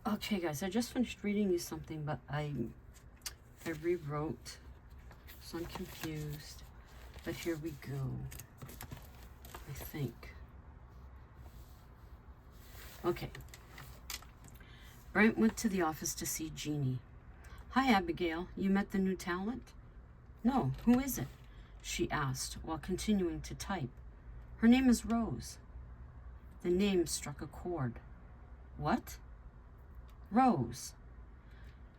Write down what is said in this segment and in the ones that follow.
Okay, guys, I just finished reading you something, but I rewrote, so I'm confused. But here we go, I think. Okay. Brent went to the office to see Jeannie. Hi, Abigail. You met the new talent? No, who is it? She asked while continuing to type. Her name is Rose. The name struck a chord. What? Rose.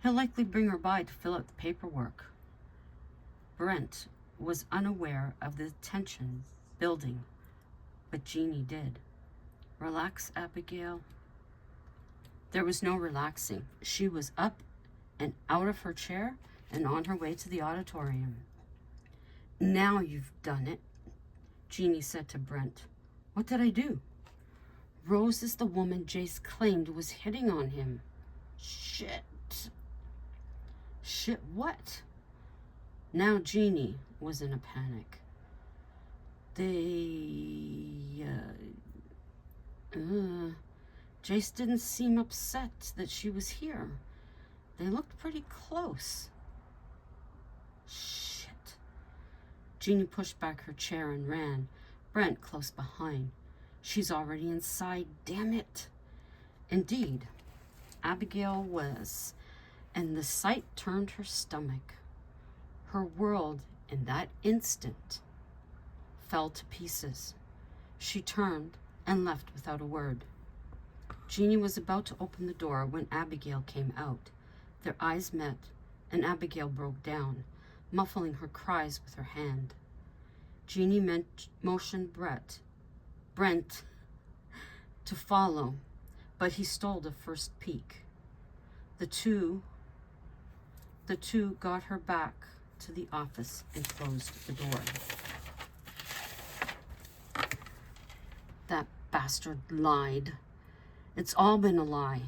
He'll likely bring her by to fill out the paperwork. Brent was unaware of the tension building, but Jeannie did. Relax, Abigail. There was no relaxing. She was up and out of her chair and on her way to the auditorium. Now you've done it, Jeannie said to Brent. What did I do? Rose is the woman Jace claimed was hitting on him. Shit. Shit what? Now Jeannie was in a panic. Jace didn't seem upset that she was here. They looked pretty close. Shit. Jeannie pushed back her chair and ran, Brent close behind. She's already inside, damn it. Indeed, Abigail was, and the sight turned her stomach. Her world, in that instant, fell to pieces. She turned and left without a word. Jeannie was about to open the door when Abigail came out. Their eyes met, and Abigail broke down, muffling her cries with her hand. Jeannie motioned Brent to follow, but he stole the first peek. The two got her back to the office and closed the door. That bastard lied. It's all been a lie.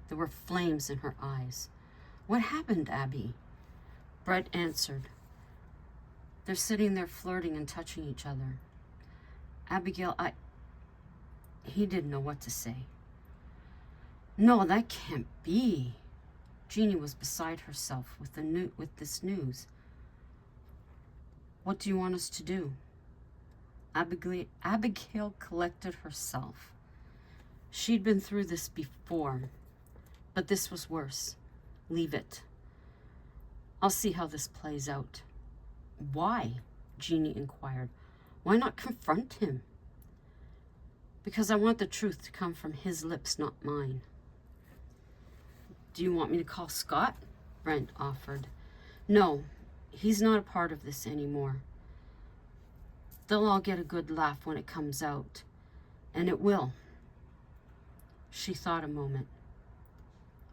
There were flames in her eyes. What happened, Abby? Brett answered. They're sitting there flirting and touching each other. Abigail, He didn't know what to say. No, that can't be. Jeannie was beside herself with this news. What do you want us to do? Abigail collected herself. She'd been through this before, but this was worse. Leave it. I'll see how this plays out. Why? Jeannie inquired. Why not confront him? Because I want the truth to come from his lips, not mine. Do you want me to call Scott? Brent offered. No, he's not a part of this anymore. They'll all get a good laugh when it comes out, and it will. She thought a moment.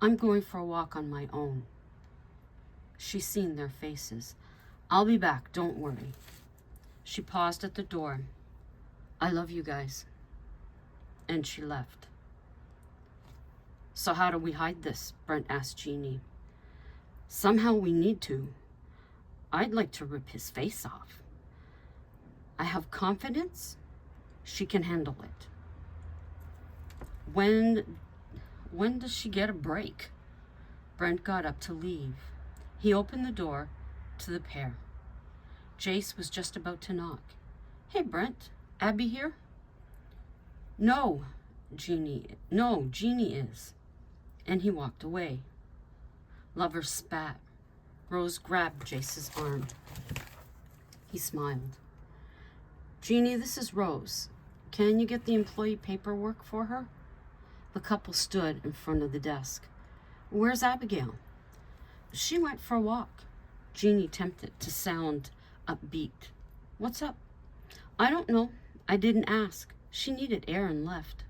I'm going for a walk on my own. She's seen their faces. I'll be back, don't worry. She paused at the door. I love you guys. And she left. So how do we hide this? Brent asked Jeannie. Somehow we need to. I'd like to rip his face off. I have confidence she can handle it. When does she get a break? Brent got up to leave. He opened the door to the pair. Jace was just about to knock. Hey, Brent, Abby here? No, Jeannie is. And he walked away. Lovers spat. Rose grabbed Jace's arm. He smiled. Jeannie, this is Rose. Can you get the employee paperwork for her? The couple stood in front of the desk. Where's Abigail? She went for a walk. Jeannie attempted to sound upbeat. What's up? I don't know. I didn't ask. She needed air and left.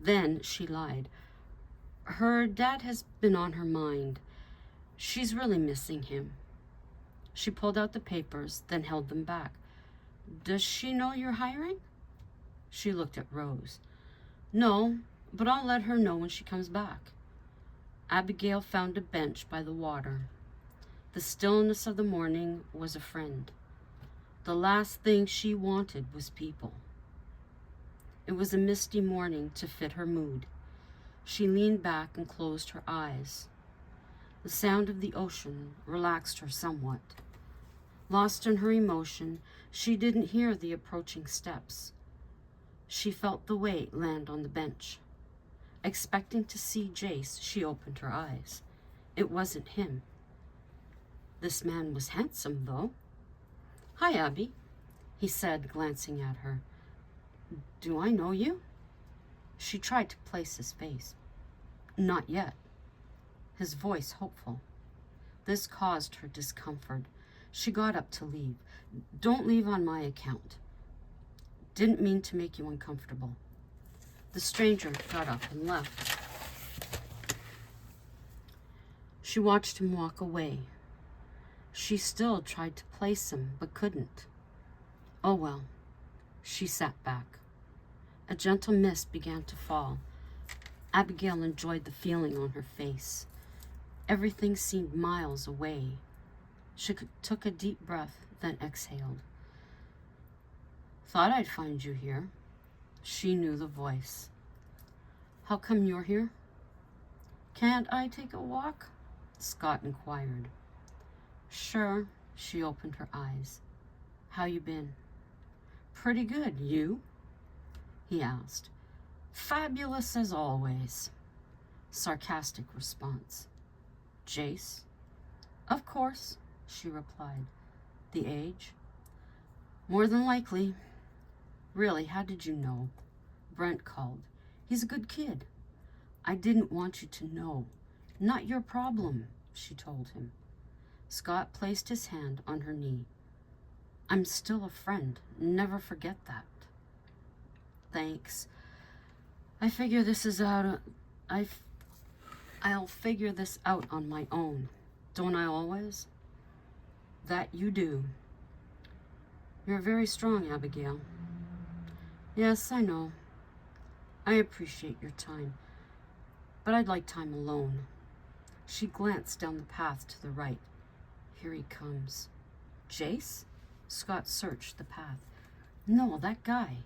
Then she lied. Her dad has been on her mind. She's really missing him. She pulled out the papers, then held them back. Does she know you're hiring? She looked at Rose. No, but I'll let her know when she comes back. Abigail found a bench by the water. The stillness of the morning was a friend. The last thing she wanted was people. It was a misty morning to fit her mood. She leaned back and closed her eyes. The sound of the ocean relaxed her somewhat. Lost in her emotion, she didn't hear the approaching steps. She felt the weight land on the bench. Expecting to see Jace, she opened her eyes. It wasn't him. This man was handsome, though. "Hi, Abby," he said, glancing at her. "Do I know you?" She tried to place his face. "Not yet." His voice hopeful. This caused her discomfort. She got up to leave. "Don't leave on my account. Didn't mean to make you uncomfortable." The stranger got up and left. She watched him walk away. She still tried to place him, but couldn't. Oh well. She sat back. A gentle mist began to fall. Abigail enjoyed the feeling on her face. Everything seemed miles away. She took a deep breath, then exhaled. "Thought I'd find you here." She knew the voice. "How come you're here?" "Can't I take a walk?" Scott inquired. "Sure." She opened her eyes. "How you been?" "Pretty good. You?" he asked. "Fabulous as always." Sarcastic response. "Jace?" "Of course," she replied. "The age?" "More than likely." "Really, how did you know?" "Brent called. He's a good kid." "I didn't want you to know. Not your problem," she told him. Scott placed his hand on her knee. "I'm still a friend. Never forget that." "Thanks. I'll figure this out on my own. Don't I always?" "That you do." "You're very strong, Abigail." "Yes, I know. I appreciate your time, but I'd like time alone." She glanced down the path to the right. "Here he comes." "Jace?" Scott searched the path. "No, that guy.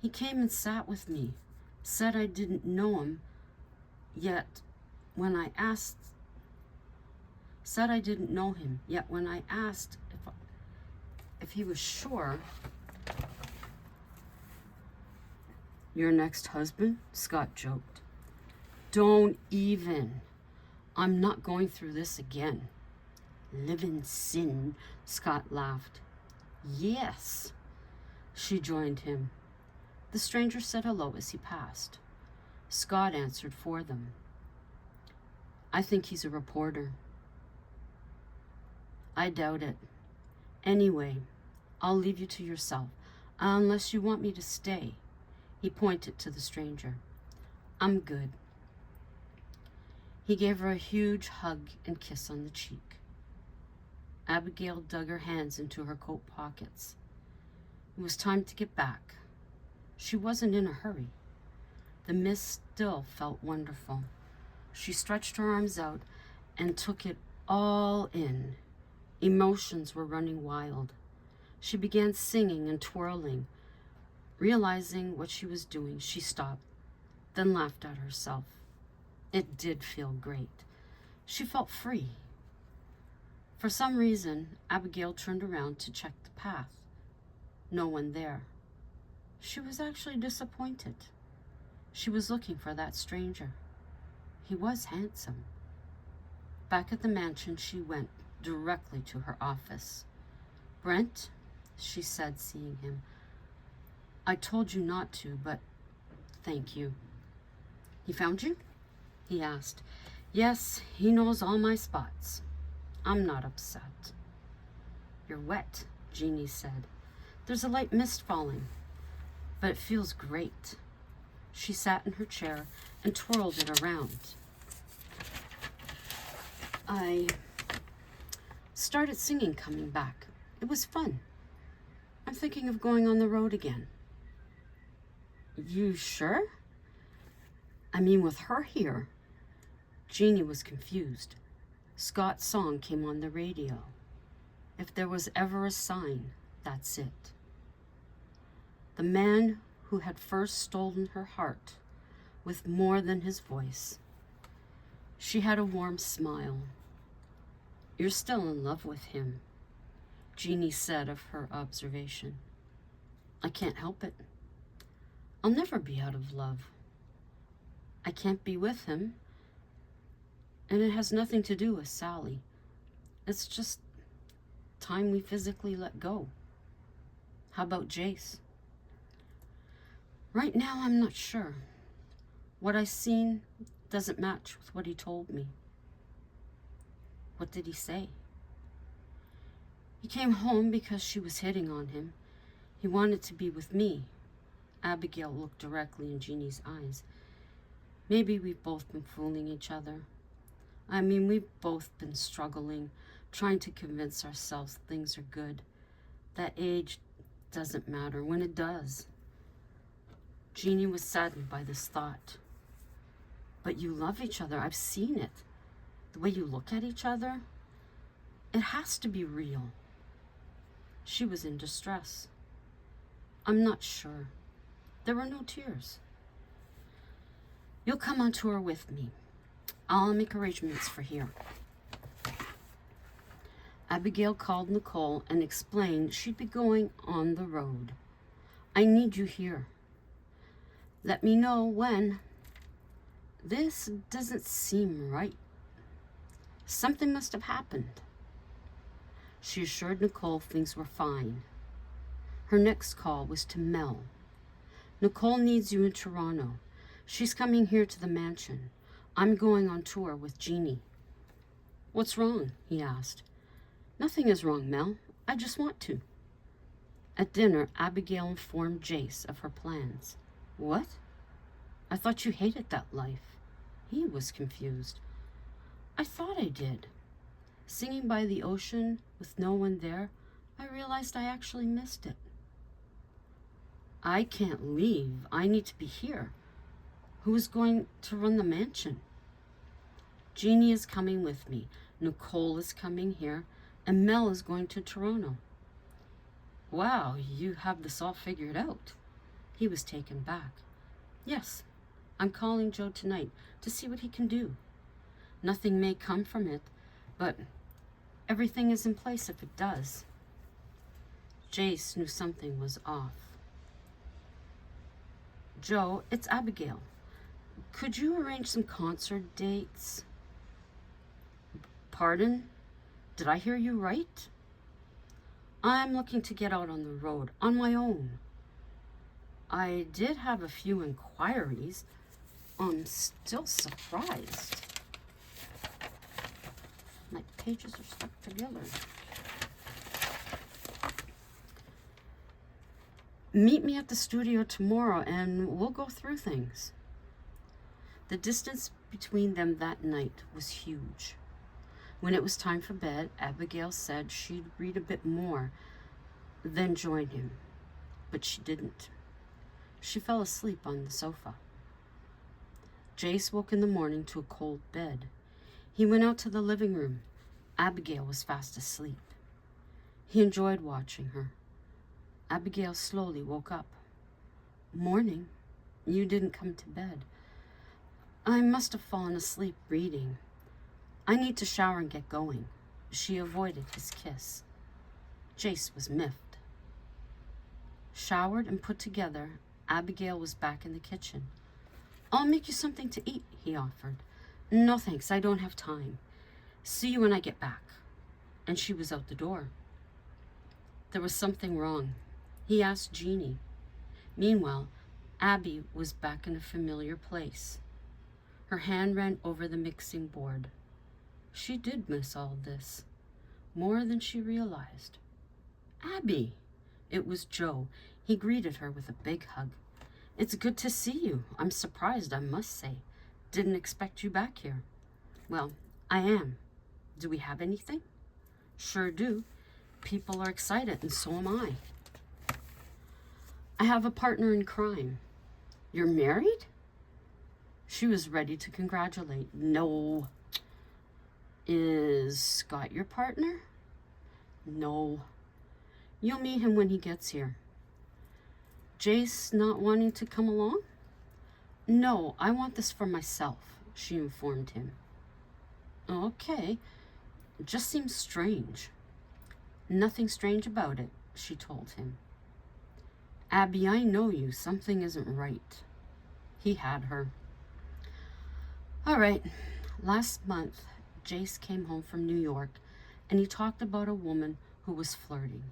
He came and sat with me. Said I didn't know him, yet when I asked if he was sure." "Your next husband?" Scott joked. "Don't even. I'm not going through this again." "Live in sin," Scott laughed. "Yes." She joined him. The stranger said hello as he passed. Scott answered for them. "I think he's a reporter." "I doubt it. Anyway, I'll leave you to yourself, unless you want me to stay." He pointed to the stranger. "I'm good." He gave her a huge hug and kiss on the cheek. Abigail dug her hands into her coat pockets. It was time to get back. She wasn't in a hurry. The mist still felt wonderful. She stretched her arms out and took it all in. Emotions were running wild. She began singing and twirling. Realizing what she was doing, she stopped, then laughed at herself. It did feel great. She felt free. For some reason, Abigail turned around to check the path. No one there. She was actually disappointed. She was looking for that stranger. He was handsome. Back at the mansion, she went directly to her office. "Brent," she said, seeing him. "I told you not to, but thank you." "He found you?" he asked. "Yes, he knows all my spots. I'm not upset." "You're wet," Jeannie said. "There's a light mist falling, but it feels great." She sat in her chair and twirled it around. "I started singing coming back. It was fun. I'm thinking of going on the road again." "You sure?" "I mean, with her here." Jeannie was confused. Scott's song came on the radio. If there was ever a sign, that's it. The man who had first stolen her heart with more than his voice. She had a warm smile. "You're still in love with him," Jeannie said of her observation. "I can't help it. I'll never be out of love. I can't be with him, and it has nothing to do with Sally. It's just time we physically let go. How about Jace?" "Right now, I'm not sure. What I've seen doesn't match with what he told me." "What did he say?" "He came home because she was hitting on him. He wanted to be with me." Abigail looked directly in Jeannie's eyes. "Maybe we've both been fooling each other. I mean, we've both been struggling, trying to convince ourselves things are good. That age doesn't matter when it does." Jeannie was saddened by this thought. "But you love each other. I've seen it. The way you look at each other. It has to be real." She was in distress. "I'm not sure." There were no tears. "You'll come on tour with me. I'll make arrangements for here." Abigail called Nicole and explained she'd be going on the road. "I need you here. Let me know when." "This doesn't seem right. Something must have happened." She assured Nicole things were fine. Her next call was to Mel. "Nicole needs you in Toronto. She's coming here to the mansion. I'm going on tour with Jeannie." "What's wrong?" he asked. "Nothing is wrong, Mel. I just want to." At dinner, Abigail informed Jace of her plans. "What? I thought you hated that life." He was confused. "I thought I did. Singing by the ocean with no one there, I realized I actually missed it." "I can't leave. I need to be here. Who is going to run the mansion?" "Jeannie is coming with me. Nicole is coming here. And Mel is going to Toronto." "Wow, you have this all figured out." He was taken back. "Yes, I'm calling Joe tonight to see what he can do. Nothing may come from it, but everything is in place if it does." Jace knew something was off. "Joe, it's Abigail. Could you arrange some concert dates?" "Pardon? Did I hear you right?" "I'm looking to get out on the road on my own. I did have a few inquiries. I'm still surprised. My pages are stuck together." "Meet me at the studio tomorrow and we'll go through things." The distance between them that night was huge. When it was time for bed, Abigail said she'd read a bit more, then join him. But she didn't. She fell asleep on the sofa. Jace woke in the morning to a cold bed. He went out to the living room. Abigail was fast asleep. He enjoyed watching her. Abigail slowly woke up. "Morning. You didn't come to bed." "I must have fallen asleep reading. I need to shower and get going." She avoided his kiss. Jace was miffed. Showered and put together, Abigail was back in the kitchen. "I'll make you something to eat," he offered. "No thanks, I don't have time. See you when I get back." And she was out the door. There was something wrong. He asked Jeannie. Meanwhile, Abby was back in a familiar place. Her hand ran over the mixing board. She did miss all this, more than she realized. "Abby!" It was Joe. He greeted her with a big hug. "It's good to see you. I'm surprised, I must say. Didn't expect you back here." "Well, I am. Do we have anything?" "Sure do. People are excited, and so am I." "I have a partner in crime." "You're married?" She was ready to congratulate. "No." "Is Scott your partner?" "No." "You'll meet him when he gets here." "Jace not wanting to come along?" No, I want this for myself, she informed him. Okay, it just seems strange. Nothing strange about it, she told him. Abby, I know you. Something isn't right. He had her. All right. Last month, Jace came home from New York, and he talked about a woman who was flirting.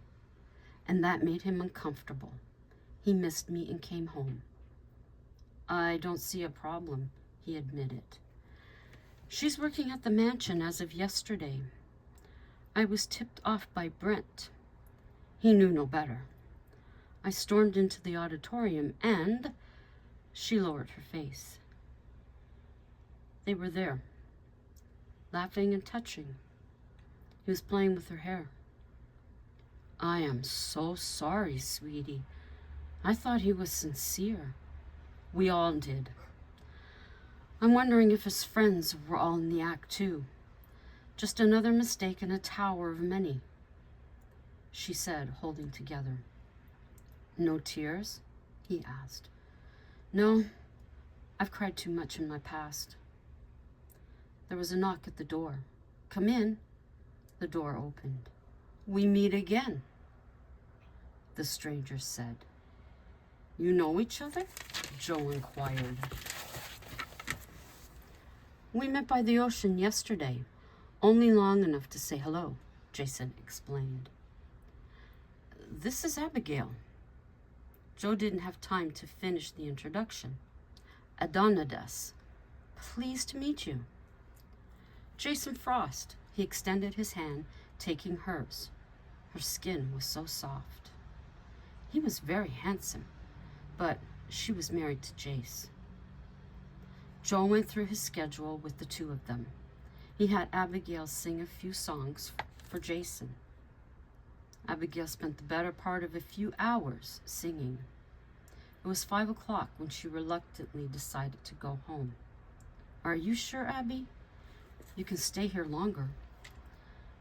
And that made him uncomfortable. He missed me and came home. I don't see a problem, he admitted. She's working at the mansion as of yesterday. I was tipped off by Brent. He knew no better. I stormed into the auditorium and she lowered her face. They were there, laughing and touching. He was playing with her hair. I am so sorry, sweetie. I thought he was sincere. We all did. I'm wondering if his friends were all in the act too. Just another mistake in a tower of many, she said, holding together. No tears? He asked. No, I've cried too much in my past. There was a knock at the door. Come in. The door opened. We meet again, the stranger said. You know each other? Joe inquired. We met by the ocean yesterday, only long enough to say hello, Jason explained. This is Abigail. Joe didn't have time to finish the introduction. Adonidas. Pleased to meet you. Jason Frost. He extended his hand, taking hers. Her skin was so soft. He was very handsome, but she was married to Jace. Joe went through his schedule with the two of them. He had Abigail sing a few songs for Jason. Abigail spent the better part of a few hours singing. It was 5 o'clock when she reluctantly decided to go home. Are you sure, Abby? You can stay here longer.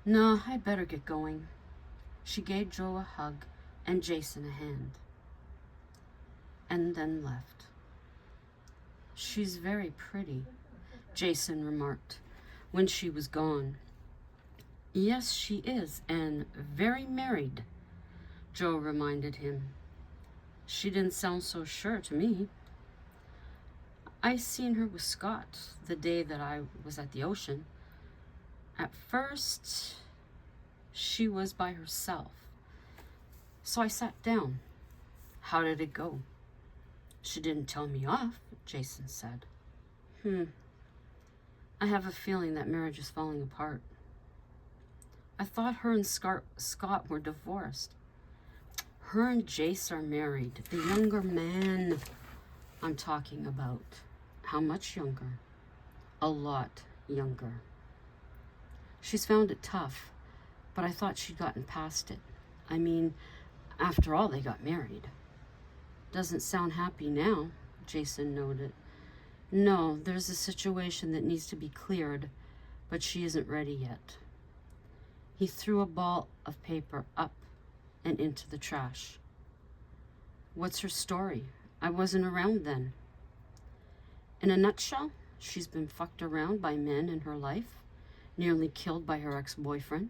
No, I'd better get going. She gave Joe a hug and Jason a hand, and then left. She's very pretty, Jason remarked when she was gone. Yes, she is, and very married, Joe reminded him. She didn't sound so sure to me. I seen her with Scott the day that I was at the ocean. At first, she was by herself. So I sat down. How did it go? She didn't tell me off, Jason said. I have a feeling that marriage is falling apart. I thought her and Scott were divorced. Her and Jace are married. The younger man I'm talking about. How much younger? A lot younger. She's found it tough, but I thought she'd gotten past it. I mean, after all, they got married. Doesn't sound happy now, Jason noted. No, there's a situation that needs to be cleared, but she isn't ready yet. He threw a ball of paper up and into the trash. What's her story? I wasn't around then. In a nutshell, she's been fucked around by men in her life, nearly killed by her ex-boyfriend.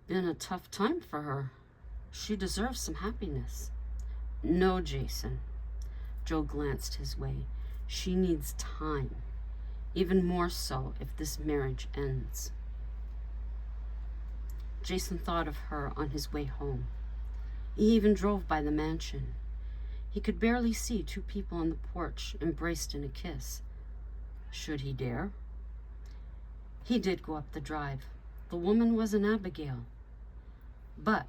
Been a tough time for her. She deserves some happiness. No, Jason. Joe glanced his way. She needs time, even more so if this marriage ends. Jason thought of her on his way home. He even drove by the mansion. He could barely see two people on the porch embraced in a kiss. Should he dare? He did go up the drive. The woman was an Abigail. But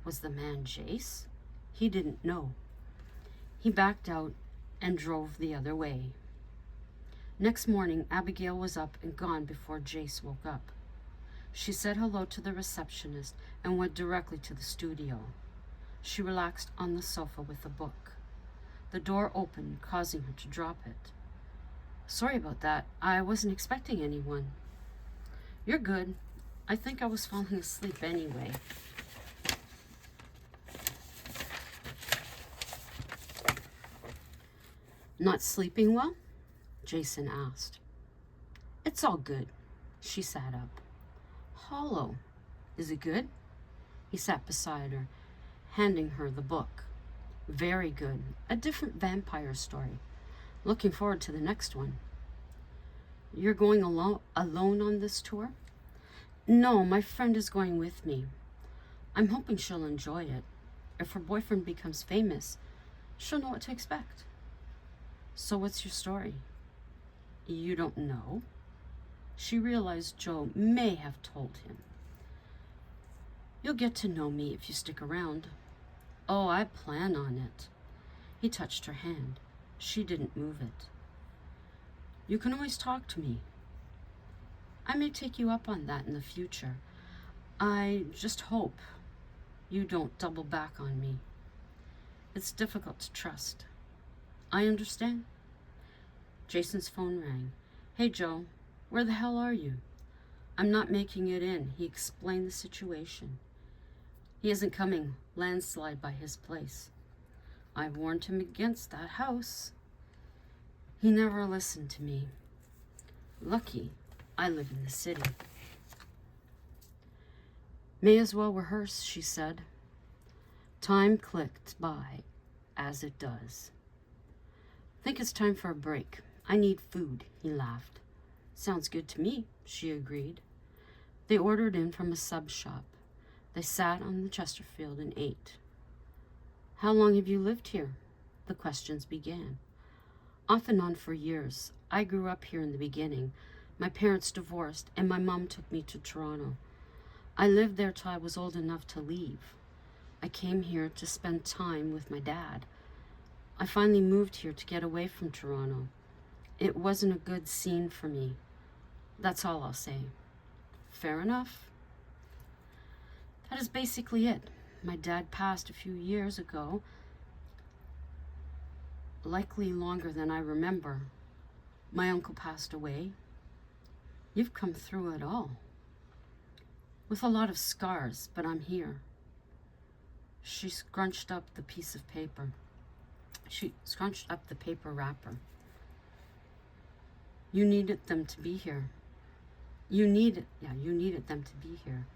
was the man Jace? He didn't know. He backed out and drove the other way. Next morning, Abigail was up and gone before Jace woke up. She said hello to the receptionist and went directly to the studio. She relaxed on the sofa with a book. The door opened, causing her to drop it. Sorry about that. I wasn't expecting anyone. You're good. I think I was falling asleep anyway. Not sleeping well? Jason asked. It's all good. She sat up. Hollow. Is it good? He sat beside her, handing her the book. Very good. A different vampire story. Looking forward to the next one. You're going alone on this tour? No, my friend is going with me. I'm hoping she'll enjoy it. If her boyfriend becomes famous, she'll know what to expect. So what's your story? You don't know? She realized Joe may have told him. You'll get to know me if you stick around. Oh, I plan on it. He touched her hand. She didn't move it. You can always talk to me. I may take you up on that in the future. I just hope you don't double back on me. It's difficult to trust. I understand. Jason's phone rang. Hey, Joe, where the hell are you? I'm not making it in. He explained the situation. He isn't coming. Landslide by his place. I warned him against that house. He never listened to me. Lucky I live in the city. May as well rehearse, she said. Time clicked by, as it does. Think it's time for a break. I need food, he laughed. Sounds good to me, she agreed. They ordered in from a sub shop. They sat on the Chesterfield and ate. How long have you lived here? The questions began. Off and on for years. I grew up here in the beginning. My parents divorced, and my mom took me to Toronto. I lived there till I was old enough to leave. I came here to spend time with my dad. I finally moved here to get away from Toronto. It wasn't a good scene for me. That's all I'll say. Fair enough. That is basically it. My dad passed a few years ago, likely longer than I remember. My uncle passed away. You've come through it all. With a lot of scars, but I'm here. She scrunched up the piece of paper. She scrunched up the paper wrapper. You needed them to be here. You needed them to be here.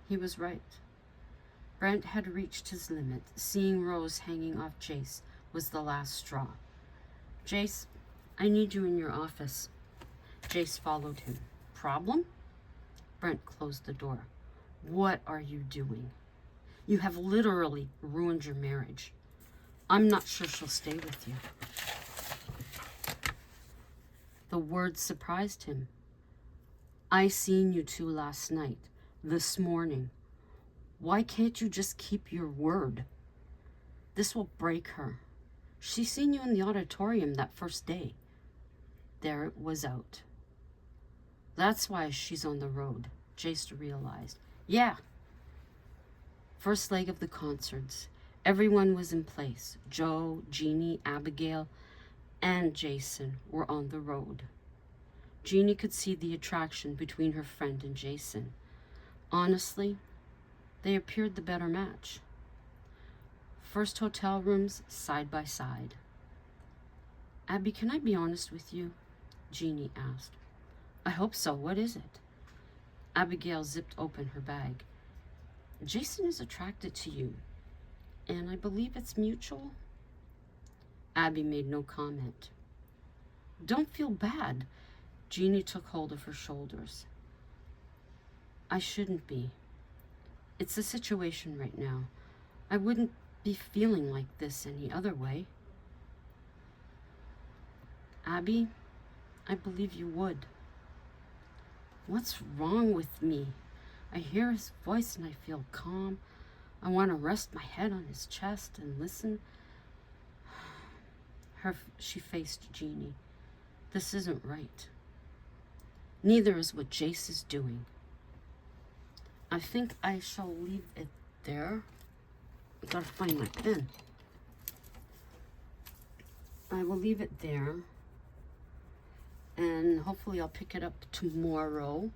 He was right. Brent had reached his limit. Seeing Rose hanging off Jace was the last straw. Jace, I need you in your office. Jace followed him. Problem? Brent closed the door. What are you doing? You have literally ruined your marriage. I'm not sure she'll stay with you. The words surprised him. I seen you two last night, this morning. Why can't you just keep your word? This will break her. She seen you in the auditorium that first day. There it was out. That's why she's on the road, Jace realized. Yeah. First leg of the concerts. Everyone was in place. Joe, Jeannie, Abigail, and Jason were on the road. Jeannie could see the attraction between her friend and Jason. Honestly, they appeared the better match. First hotel rooms side by side. Abby, can I be honest with you? Jeannie asked. I hope so. What is it? Abigail zipped open her bag. Jason is attracted to you, and I believe it's mutual. Abby made no comment. Don't feel bad. Jeannie took hold of her shoulders. I shouldn't be. It's a situation right now. I wouldn't be feeling like this any other way. Abby, I believe you would. What's wrong with me? I hear his voice and I feel calm. I want to rest my head on his chest and listen. She faced Jeannie. This isn't right. Neither is what Jace is doing. I think I shall leave it there. I gotta find my pen. I will leave it there. And hopefully I'll pick it up tomorrow.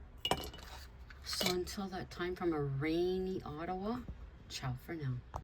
So until that time from a rainy Ottawa, ciao for now.